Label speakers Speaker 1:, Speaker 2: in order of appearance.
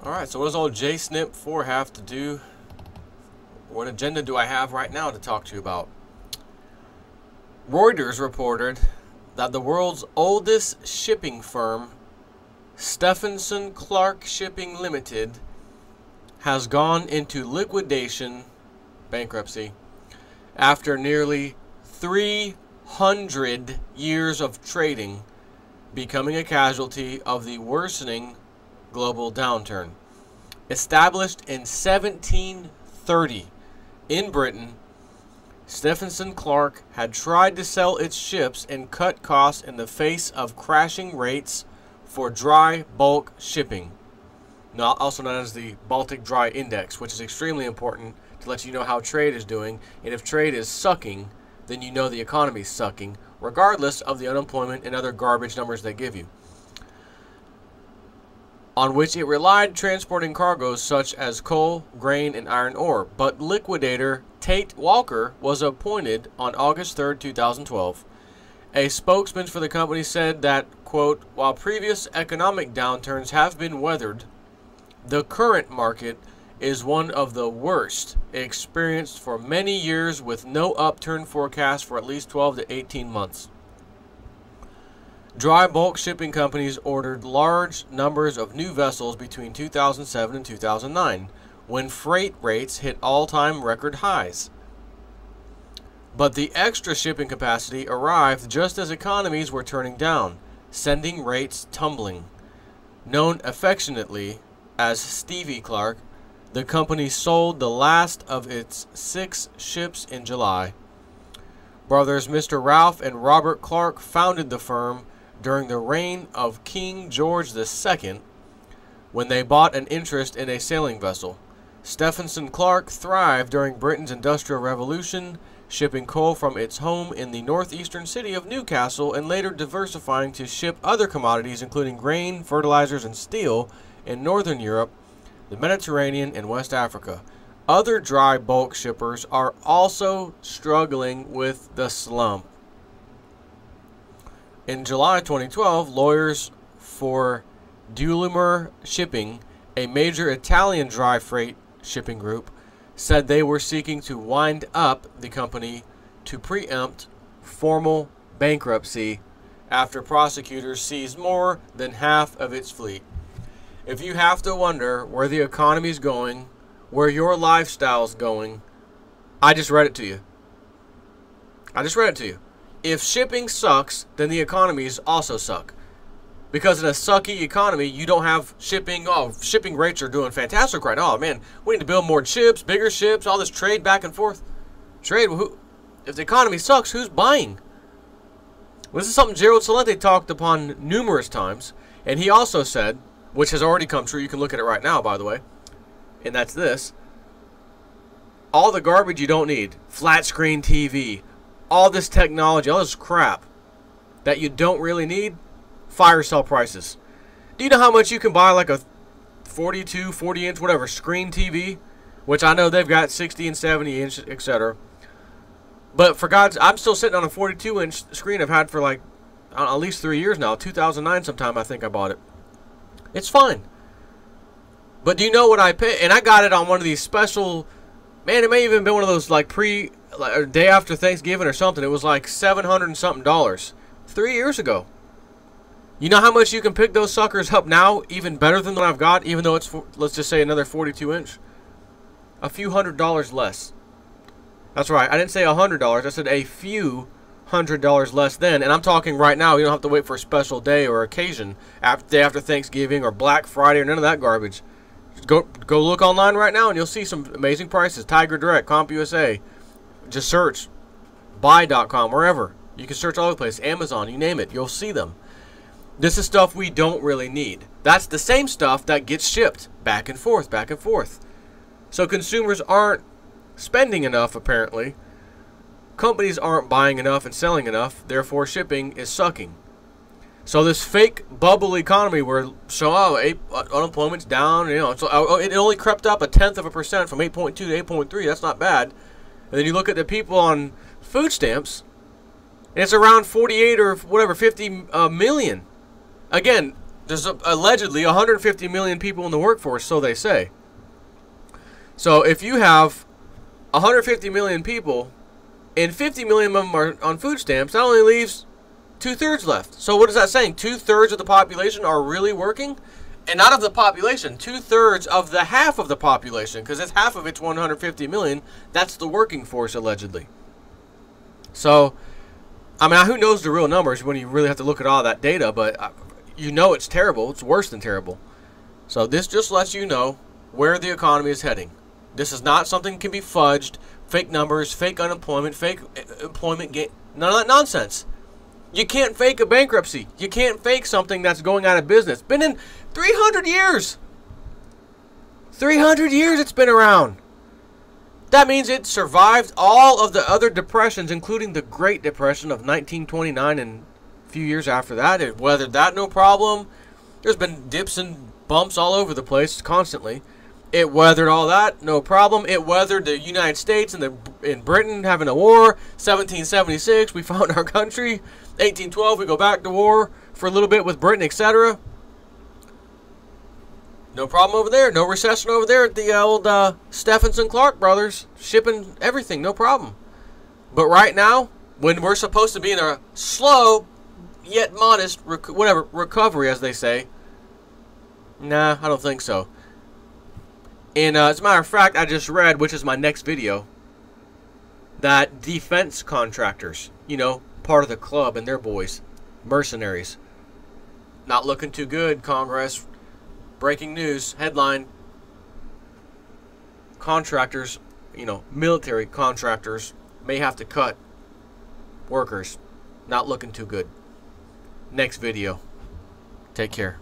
Speaker 1: Alright, so what does old JSNP4 have to do? What agenda do I have right now to talk to you about? Reuters reported that the world's oldest shipping firm, Stephenson Clark Shipping Limited, has gone into liquidation, bankruptcy, after nearly 300 years of trading, becoming a casualty of the worsening global downturn. Established in 1730 in Britain, Stephenson Clark had tried to sell its ships and cut costs in the face of crashing rates for dry bulk shipping, also known as the Baltic Dry Index, which is extremely important to let you know how trade is doing. And if trade is sucking, then you know the economy is sucking, regardless of the unemployment and other garbage numbers they give you, on which it relied transporting cargoes such as coal, grain, and iron ore. But liquidator Tate Walker was appointed on August 3rd, 2012. A spokesman for the company said that, quote, while previous economic downturns have been weathered, the current market is one of the worst experienced for many years, with no upturn forecast for at least 12 to 18 months. Dry bulk shipping companies ordered large numbers of new vessels between 2007 and 2009, when freight rates hit all-time record highs. But the extra shipping capacity arrived just as economies were turning down, sending rates tumbling. Known affectionately as Stevie Clark, the company sold the last of its 6 ships in July. Brothers Mr. Ralph and Robert Clark founded the firm during the reign of King George II, when they bought an interest in a sailing vessel. Stephenson Clark thrived during Britain's Industrial Revolution, shipping coal from its home in the northeastern city of Newcastle and later diversifying to ship other commodities including grain, fertilizers, and steel in northern Europe, the Mediterranean, and West Africa. Other dry bulk shippers are also struggling with the slump. In July 2012, lawyers for Dulumer Shipping, a major Italian dry freight shipping group, said they were seeking to wind up the company to preempt formal bankruptcy after prosecutors seized more than half of its fleet. If you have to wonder where the economy is going, where your lifestyle is going, I just read it to you. If shipping sucks, then the economies also suck. Because in a sucky economy, you don't have shipping. Oh, shipping rates are doing fantastic right now. Oh, man, we need to build more ships, bigger ships, all this trade back and forth. Trade, if the economy sucks, who's buying? Well, this is something Gerald Celente talked upon numerous times. And he also said, which has already come true, you can look at it right now, by the way, and that's this: all the garbage you don't need, flat screen TV, all this technology, all this crap that you don't really need, fire sale prices. Do you know how much you can buy like a 42, 40 inch, whatever, screen TV? Which I know they've got 60 and 70 inch, etc. But for God's, I'm still sitting on a 42 inch screen I've had for like at least 3 years now. 2009 sometime I think I bought it. It's fine. But do you know what I pay? And I got it on one of these special, man, it may even been one of those like day after Thanksgiving or something. It was like $700 and something 3 years ago. You know how much you can pick those suckers up now, even better than what I've got, even though it's, let's just say, another 42 inch? A few $100 less. That's right, I didn't say $100, I said a few $100 less then, and I'm talking right now. You don't have to wait for a special day or occasion, day after Thanksgiving or Black Friday or none of that garbage. Just go look online right now and you'll see some amazing prices. Tiger Direct, CompUSA, just search buy.com, wherever. You can search all over the place, Amazon, you name it, you'll see them. This is stuff we don't really need. That's the same stuff that gets shipped back and forth, back and forth. So consumers aren't spending enough, apparently. Companies aren't buying enough and selling enough, therefore shipping is sucking. So this fake bubble economy where unemployment's down, so it only crept up 0.1% from 8.2 to 8.3. That's not bad. And then you look at the people on food stamps, and it's around 48 or whatever, 50 million. Again, There's allegedly 150 million people in the workforce, so they say. So if you have 150 million people and 50 million of them are on food stamps, that only leaves 2/3 left. So what is that saying? 2/3 of the population are really working? And not of the population, 2/3 of the half of the population, because it's half of it's 150 million. That's the working force, allegedly. So, I mean, who knows the real numbers when you really have to look at all that data, but you know it's terrible. It's worse than terrible. So this just lets you know where the economy is heading. This is not something that can be fudged, fake numbers, fake unemployment, fake employment gain. None of that nonsense. You can't fake a bankruptcy. You can't fake something that's going out of business. Been in 300 years. 300 years it's been around. That means it survived all of the other depressions, including the Great Depression of 1929 and a few years after that. It weathered that no problem. There's been dips and bumps all over the place constantly. It weathered all that, no problem. It weathered the United States and in Britain having a war. 1776, we found our country. 1812, we go back to war for a little bit with Britain, etc. No problem over there. No recession over there at the old Stephenson Clark brothers. Shipping everything, no problem. But right now, when we're supposed to be in a slow yet modest recovery, as they say, nah, I don't think so. And as a matter of fact, I just read, which is my next video, that defense contractors, you know, part of the club and their boys, mercenaries, not looking too good, Congress. Breaking news, headline, contractors, you know, military contractors may have to cut workers. Not looking too good. Next video. Take care.